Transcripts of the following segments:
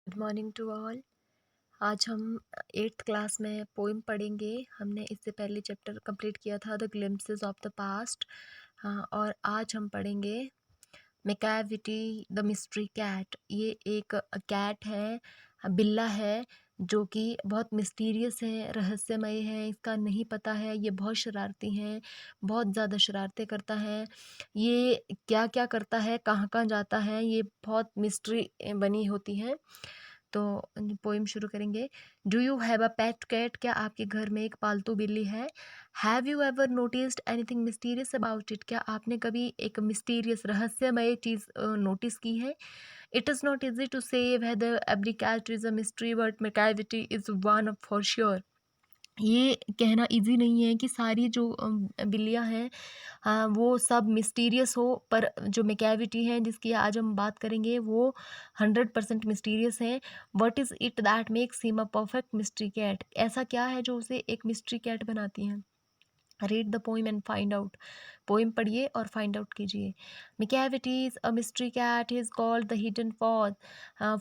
Good morning to all. आज हम 8th class में पोइम पढ़ेंगे। हमने इससे पहले चैप्टर कंप्लीट किया था the glimpses of the past. और आज हम पढ़ेंगे मैकैविटी द मिस्ट्री कैट। ये एक कैट है, बिल्ला है, जो कि बहुत मिस्टीरियस है, रहस्यमय है। इसका नहीं पता है, ये बहुत शरारती हैं, बहुत ज़्यादा शरारतें करता है। ये क्या क्या करता है, कहाँ कहाँ जाता है, ये बहुत मिस्ट्री बनी होती है। तो पोइम शुरू करेंगे। Do you have a pet cat? क्या आपके घर में एक पालतू बिल्ली है? Have you ever noticed anything mysterious about it? क्या आपने कभी एक मिस्टीरियस रहस्यमय चीज़ नोटिस की है? It is not easy to say whether every cat is a mystery but Macavity is one for sure. ये कहना इजी नहीं है कि सारी जो बिल्लियाँ हैं, हाँ, वो सब मिस्टीरियस हो, पर जो मैकैविटी है जिसकी आज हम बात करेंगे वो 100% मिस्टीरियस है। What is it that makes him a perfect mystery cat? ऐसा क्या है जो उसे एक मिस्ट्री कैट बनाती है? Read the poem and find out. Poem पढ़िए और फाइंड आउट कीजिए। Macavity is a mystery cat. He is called the hidden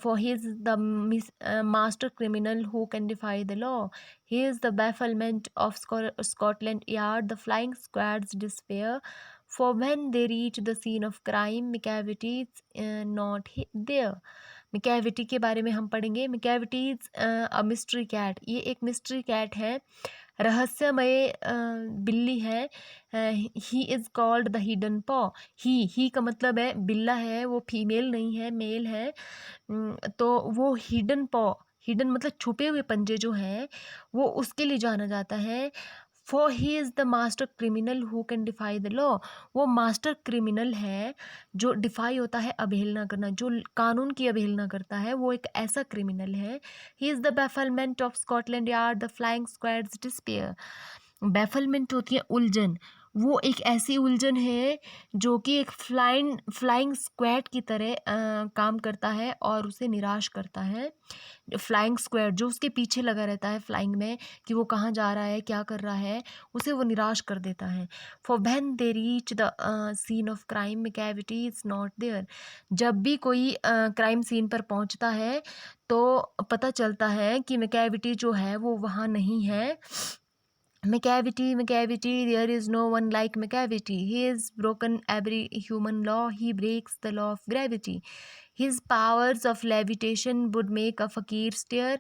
for he is the master criminal who can defy the law. He is the bafflement of Scotland Yard, the flying squad's despair. For when they reach the scene of crime, Macavity is not there. मैकैविटी के बारे में हम पढ़ेंगे। मैकैविटी is a mystery cat. ये एक mystery cat है, रहस्यमय बिल्ली है। He is called the hidden पॉ। ही का मतलब है बिल्ला है, वो फीमेल नहीं है, मेल है। तो वो हिडन पॉ, हिडन मतलब छुपे हुए पंजे जो हैं, वो उसके लिए जाना जाता है। For he is the master criminal who can defy the law. वो मास्टर क्रिमिनल है जो डिफाई होता है, अवहेलना करना, जो कानून की अवहेलना करता है, वो एक ऐसा क्रिमिनल है। He is the bafflement of Scotland Yard, the flying squad's despair. Bafflement होती है उलझन। वो एक ऐसी उलझन है जो कि एक फ्लाइंग स्क्वाड की तरह काम करता है और उसे निराश करता है। फ्लाइंग स्क्वाड जो उसके पीछे लगा रहता है फ्लाइंग में, कि वो कहाँ जा रहा है, क्या कर रहा है, उसे वो निराश कर देता है। For when they reach the scene of crime, Macavity is not there. जब भी कोई क्राइम सीन पर पहुंचता है तो पता चलता है कि मैकैविटी जो है वो वहाँ नहीं है। Macavity, there is no one like Macavity. He has broken every human law. He breaks the law of gravity. His powers of levitation would make a fakir stare.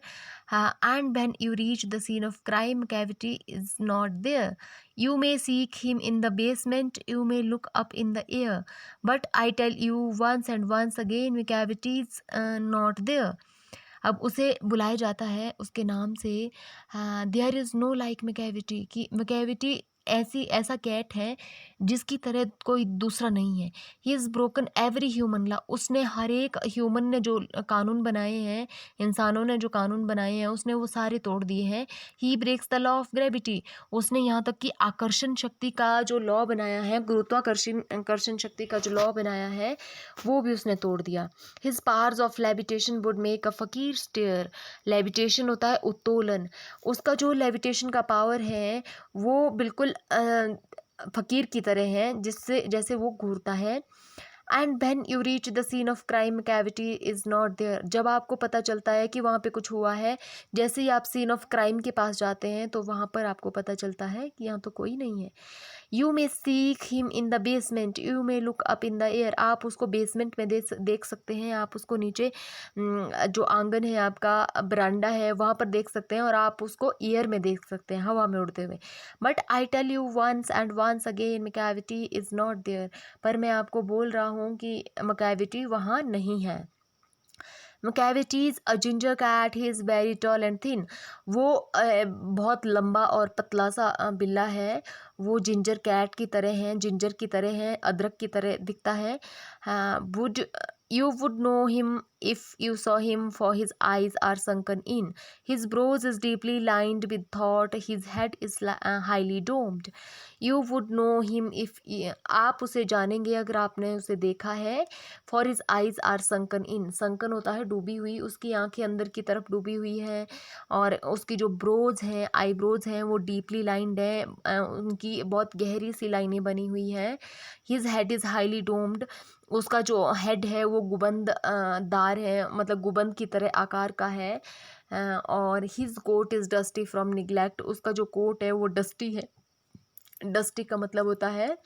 And when you reach the scene of crime, Macavity is not there. You may seek him in the basement. You may look up in the air. But I tell you once and once again, Macavity is not there. अब उसे बुलाया जाता है उसके नाम से। There is know like मैकैविटी, कि मैकैविटी ऐसा कैट है जिसकी तरह कोई दूसरा नहीं है। He is broken every human law. उसने हर एक ह्यूमन ने जो कानून बनाए हैं, इंसानों ने जो कानून बनाए हैं, उसने वो सारे तोड़ दिए हैं। He breaks the law of gravity. उसने यहाँ तक कि आकर्षण शक्ति का जो लॉ बनाया है, गुरुत्वाकर्षण आकर्षण शक्ति का जो लॉ बनाया है, वो भी उसने तोड़ दिया। His powers of levitation would make a फकीर स्टेयर। लेविटेशन होता है उत्तोलन। उसका जो लेविटेशन का पावर है वो बिल्कुल फकीर की तरह है, जिससे जैसे वो घूरता है। And when you reach the scene of crime, cavity is not there. जब आपको पता चलता है कि वहाँ पे कुछ हुआ है, जैसे ही आप सीन ऑफ क्राइम के पास जाते हैं तो वहाँ पर आपको पता चलता है कि यहाँ तो कोई नहीं है। You may seek him in the basement, you may look up in the air. आप उसको बेसमेंट में देख सकते हैं, आप उसको नीचे जो आंगन है, आपका बरांडा है, वहाँ पर देख सकते हैं, और आप उसको एयर में देख सकते हैं, हवा में उड़ते हुए। But I tell you once and once again, Macavity is not there. पर मैं आपको बोल रहा हूँ कि मैकैविटी वहाँ नहीं है। Macavity is a ginger cat. He is very tall and thin. वो बहुत लंबा और पतला सा बिल्ला है। वो जिंजर कैट की तरह है, जिंजर की तरह है, अदरक की तरह दिखता है। Would You would know him if you saw him, for his eyes are sunken in. His brows is deeply lined with thought. His head is highly domed. You would know him if आप उसे जानेंगे अगर आपने उसे देखा है। For his eyes are sunken in. sunken होता है डूबी हुई, उसकी आंखें अंदर की तरफ डूबी हुई है, और उसकी जो ब्रोज हैं, आईब्रोज हैं, वो डीपली लाइंड है। उनकी बहुत गहरी सी लाइनें बनी हुई हैं। His head is highly domed. उसका जो हेड है वो गुबंद दार है, मतलब गुबंद की तरह आकार का है। और his coat is dusty from neglect, उसका जो कोट है वो डस्टी है। डस्टी का मतलब होता है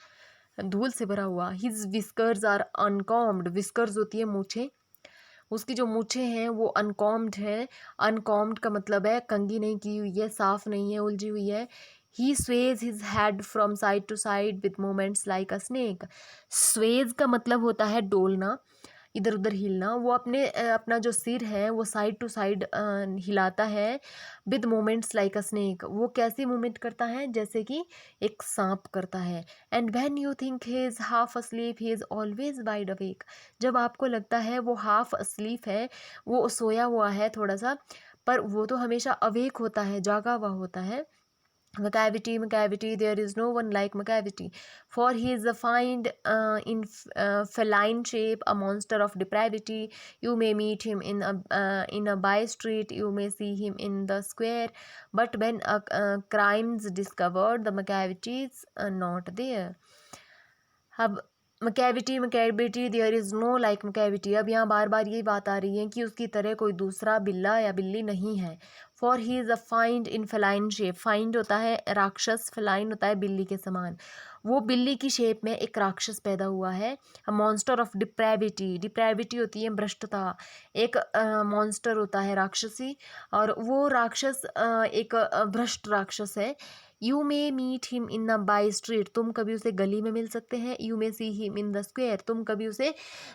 धूल से भरा हुआ। हिज विस्कर्स आर अनकॉम्ड, विस्कर्स होती है मूछें, उसकी जो मूछें हैं वो अनकॉम्ड है। अनकॉम्ड का मतलब है कंघी नहीं की हुई है, साफ नहीं है, उलझी हुई है। He sways his head from side to side with moments like a snake. Sways का मतलब होता है डोलना, इधर उधर हिलना। वो अपना जो सिर है वो साइड टू साइड हिलाता है। With moments like a snake, वो कैसी मूवमेंट करता है, जैसे कि एक सांप करता है। And when you think he is half asleep he is always wide awake, जब आपको लगता है वो हाफ अस्लीप है, वो सोया हुआ है थोड़ा सा, पर वो तो हमेशा अवेक होता है, जागा हुआ होता है। Macavity, Macavity, there is no one like Macavity, for he is a find in feline shape, a monster of depravity. You may meet him in a by street, you may see him in the square, but when a crime's discovered, the Macavity is not there. अब मकैविटी मकैविटी there is know like मकैविटी, अब यहाँ बार बार यही बात आ रही है कि उसकी तरह कोई दूसरा बिल्ला या बिल्ली नहीं है। For he is a find in feline shape, find होता है राक्षस, फेलाइन होता है बिल्ली के समान। वो बिल्ली की शेप में एक राक्षस पैदा हुआ है। अ मॉन्स्टर ऑफ डिप्रेविटी, डिप्रेविटी होती है भ्रष्टता, एक मॉन्स्टर होता है राक्षसी, और वो राक्षस एक भ्रष्ट राक्षस है। You may meet him in the by street, तुम कभी उसे गली में मिल सकते हैं। You may see him in the square, तुम कभी उसे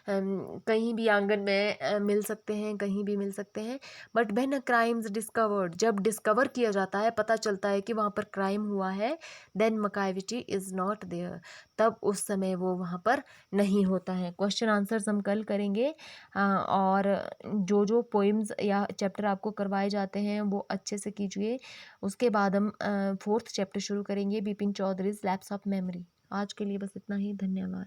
कहीं भी आंगन में मिल सकते हैं, कहीं भी मिल सकते हैं। But when a crimes discovered, जब डिस्कवर किया जाता है, पता चलता है कि वहाँ पर क्राइम हुआ है, देन मकाविटी इज़ नॉट देयर, तब उस समय वो वहाँ पर नहीं होता है। क्वेश्चन आंसर्स हम कल करेंगे। और जो जो पोइम्स या चैप्टर आपको करवाए जाते हैं वो अच्छे से कीजिए। उसके बाद हम 4th चैप्टर शुरू करेंगे, Bipin Chaudhrys lapse of memory. आज के लिए बस इतना ही, धन्यवाद।